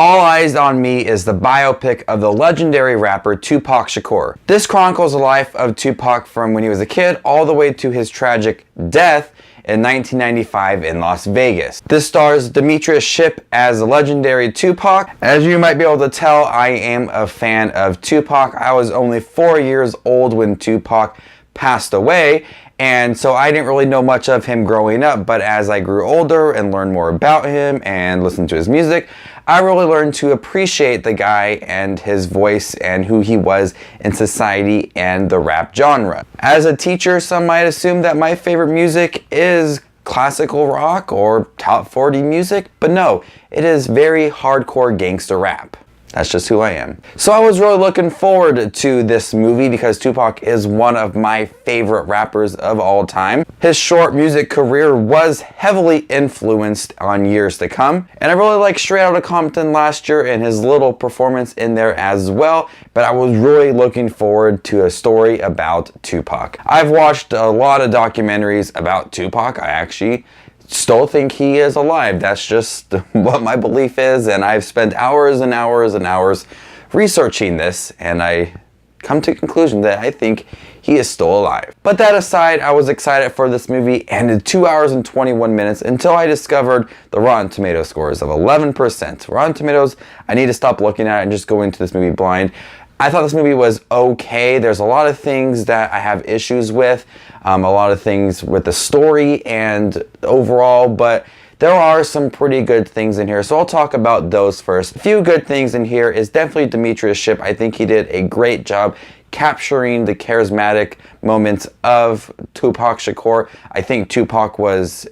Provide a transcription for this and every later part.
All Eyez on Me is the biopic of the legendary rapper Tupac Shakur. This chronicles the life of Tupac from when he was a kid all the way to his tragic death in 1995 in Las Vegas. This stars Demetrius Shipp as the legendary Tupac. As you might be able to tell, I am a fan of Tupac. I was only 4 years old when Tupac passed away, and so I didn't really know much of him growing up, but as I grew older and learned more about him and listened to his music, I really learned to appreciate the guy and his voice and who he was in society and the rap genre. As a teacher, some might assume that my favorite music is classical rock or top 40 music, but no, it is very hardcore gangster rap. That's just who I am. So I was really looking forward to this movie because Tupac is one of my favorite rappers of all time. His short music career was heavily influenced on years to come. And I really liked Straight Outta Compton last year and his little performance in there as well. But I was really looking forward to a story about Tupac. I've watched a lot of documentaries about Tupac. I actually still think he is alive. That's just what my belief is, and I've spent hours and hours and hours researching this, and I come to the conclusion that I think he is still alive. But that aside, I was excited for this movie, and in 2 hours and 21 minutes until I discovered the Rotten Tomatoes scores of 11%. Rotten Tomatoes, I need to stop looking at it and just go into this movie blind. I thought this movie was okay. There's a lot of things that I have issues with, a lot of things with the story and overall, but there are some pretty good things in here, so I'll talk about those first. A few good things in here is definitely Demetrius Shipp. I think he did a great job capturing the charismatic moments of Tupac Shakur. I think Tupac was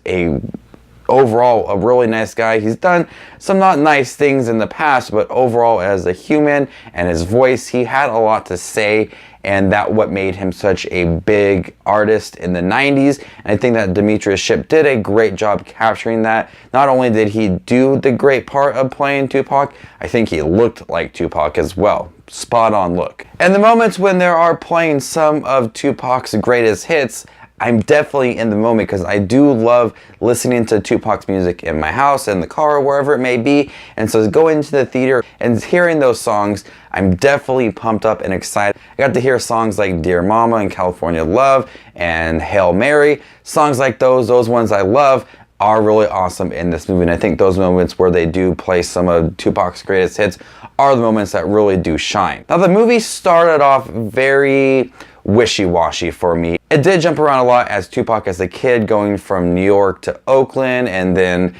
overall a really nice guy. He's done some not nice things in the past, but overall as a human and his voice, he had a lot to say, and that what made him such a big artist in the 90s. And I think that Demetrius Shipp did a great job capturing that. Not only did he do the great part of playing Tupac, I think he looked like Tupac as well. Spot on look. And the moments when they are playing some of Tupac's greatest hits, I'm definitely in the moment because I do love listening to Tupac's music in my house, in the car, wherever it may be. And so going to the theater and hearing those songs, I'm definitely pumped up and excited. I got to hear songs like Dear Mama and California Love and Hail Mary. Songs like those ones I love, are really awesome in this movie. And I think those moments where they do play some of Tupac's greatest hits are the moments that really do shine. Now the movie started off very wishy-washy for me. It did jump around a lot as Tupac as a kid going from New York to Oakland, and then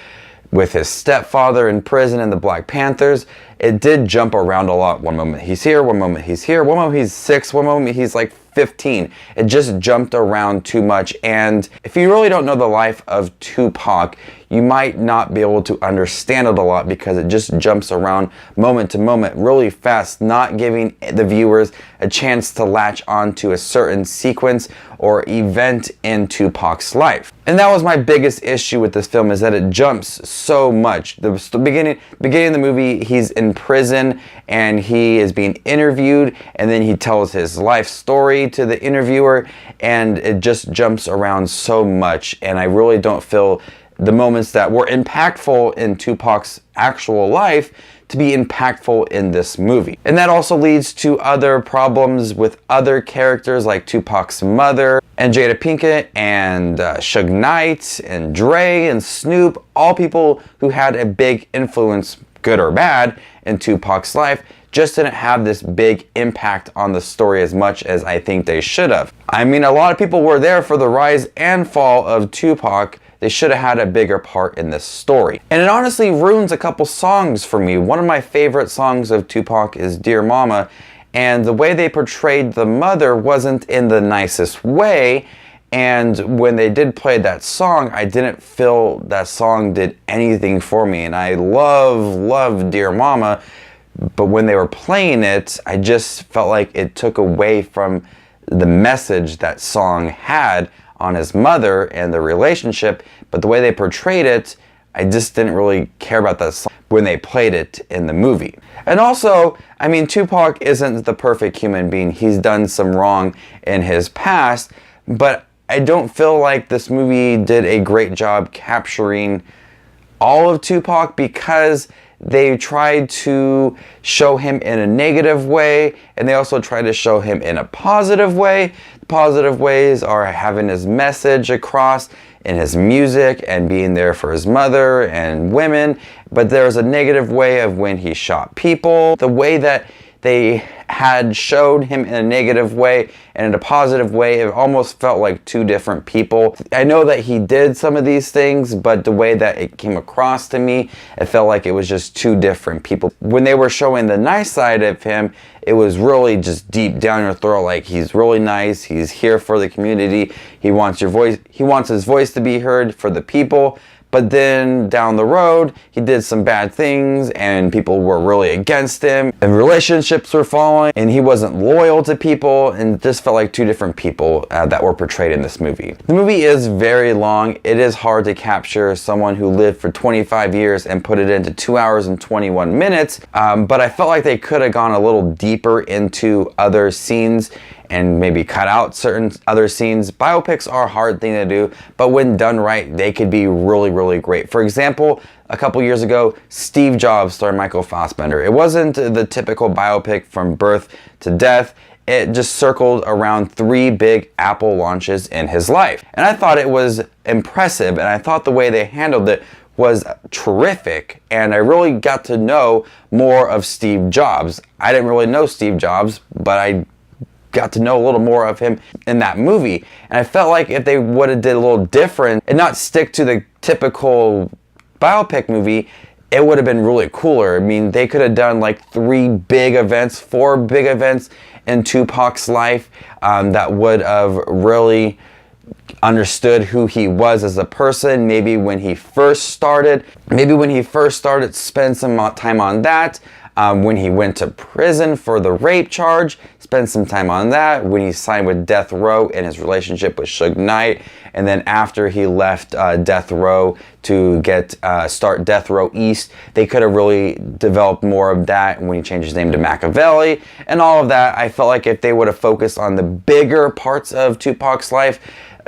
with his stepfather in prison and the Black Panthers. It did jump around a lot. One moment he's here, one moment he's here, one moment he's 6, one moment he's like 15. It just jumped around too much, and if you really don't know the life of Tupac, you might not be able to understand it a lot because it just jumps around moment to moment really fast, not giving the viewers a chance to latch onto a certain sequence or event in Tupac's life. And that was my biggest issue with this film, is that it jumps so much. The beginning of the movie, he's in prison and he is being interviewed, and then he tells his life story to the interviewer, and it just jumps around so much, and I really don't feel the moments that were impactful in Tupac's actual life to be impactful in this movie. And that also leads to other problems with other characters like Tupac's mother and Jada Pinkett and Suge Knight and Dre and Snoop, all people who had a big influence, good or bad, in Tupac's life, just didn't have this big impact on the story as much as I think they should have. I mean, a lot of people were there for the rise and fall of Tupac. They should have had a bigger part in this story. And it honestly ruins a couple songs for me. One of my favorite songs of Tupac is Dear Mama, and the way they portrayed the mother wasn't in the nicest way. And when they did play that song, I didn't feel that song did anything for me. And I love Dear Mama, but when they were playing it, I just felt like it took away from the message that song had on his mother and the relationship. But the way they portrayed it, I just didn't really care about that song when they played it in the movie. And also, I mean, Tupac isn't the perfect human being. He's done some wrong in his past, but I don't feel like this movie did a great job capturing all of Tupac, because they tried to show him in a negative way, and they also tried to show him in a positive way. The positive ways are having his message across in his music and being there for his mother and women, but there's a negative way of when he shot people. The way that they had showed him in a negative way and in a positive way, it almost felt like two different people. I know that he did some of these things, but the way that it came across to me, it felt like it was just two different people. When they were showing the nice side of him, it was really just deep down your throat, like he's really nice, he's here for the community, he wants your voice, he wants his voice to be heard for the people. But then down the road, he did some bad things and people were really against him and relationships were falling and he wasn't loyal to people, and it just felt like two different people that were portrayed in this movie. The movie is very long. It is hard to capture someone who lived for 25 years and put it into 2 hours and 21 minutes, but I felt like they could have gone a little deeper into other scenes and maybe cut out certain other scenes. Biopics are a hard thing to do, but when done right, they could be really, really great. For example, a couple years ago, Steve Jobs starred Michael Fassbender. It wasn't the typical biopic from birth to death. It just circled around 3 big Apple launches in his life. And I thought it was impressive, and I thought the way they handled it was terrific, and I really got to know more of Steve Jobs. I didn't really know Steve Jobs, but I got to know a little more of him in that movie, and I felt like if they would have did a little different and not stick to the typical biopic movie, it would have been really cooler. I mean, they could have done like 3 big events, 4 big events in Tupac's life that would have really understood who he was as a person. Maybe when he first started, spend some time on that. When he went to prison for the rape charge, spend some time on that. When he signed with Death Row and his relationship with Suge Knight, and then after he left Death Row to start Death Row East, they could have really developed more of that when he changed his name to Machiavelli and all of that. I felt like if they would have focused on the bigger parts of Tupac's life,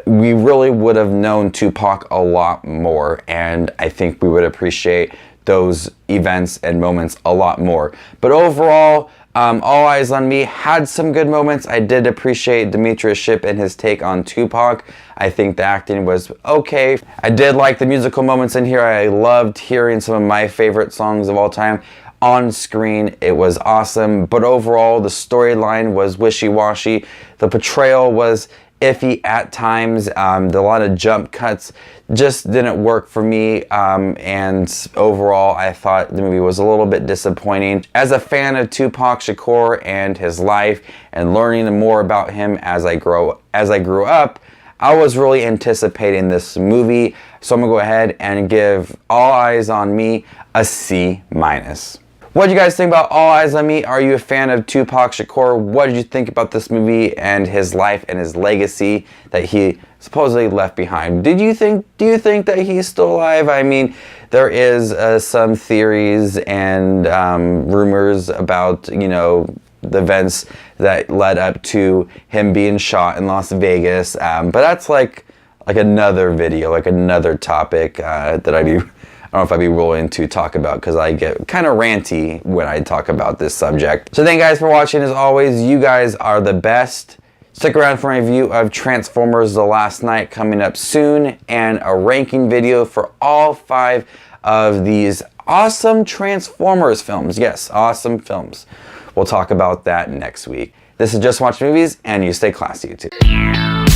we really would have known Tupac a lot more, and I think we would appreciate those events and moments a lot more. But overall, All Eyez on Me had some good moments. I did appreciate Demetrius Shipp and his take on Tupac. I think the acting was okay. I did like the musical moments in here. I loved hearing some of my favorite songs of all time on screen. It was awesome. But overall, the storyline was wishy-washy. The portrayal was iffy at times. A lot of jump cuts just didn't work for me, and overall I thought the movie was a little bit disappointing. As a fan of Tupac Shakur and his life and learning more about him as I grew up, I was really anticipating this movie, so I'm gonna go ahead and give All Eyez on Me a C-. What do you guys think about All Eyez on Me? Are you a fan of Tupac Shakur? What did you think about this movie and his life and his legacy that he supposedly left behind? Do you think that he's still alive? I mean, there is some theories and rumors about, the events that led up to him being shot in Las Vegas. But that's like another video, like another topic that I don't know if I'd be willing to talk about, because I get kind of ranty when I talk about this subject. So thank you guys for watching. As always, you guys are the best. Stick around for my review of Transformers: The Last Knight coming up soon, and a ranking video for all 5 of these awesome Transformers films. Yes, awesome films. We'll talk about that next week. This is Just Watch Movies, and you stay classy, YouTube.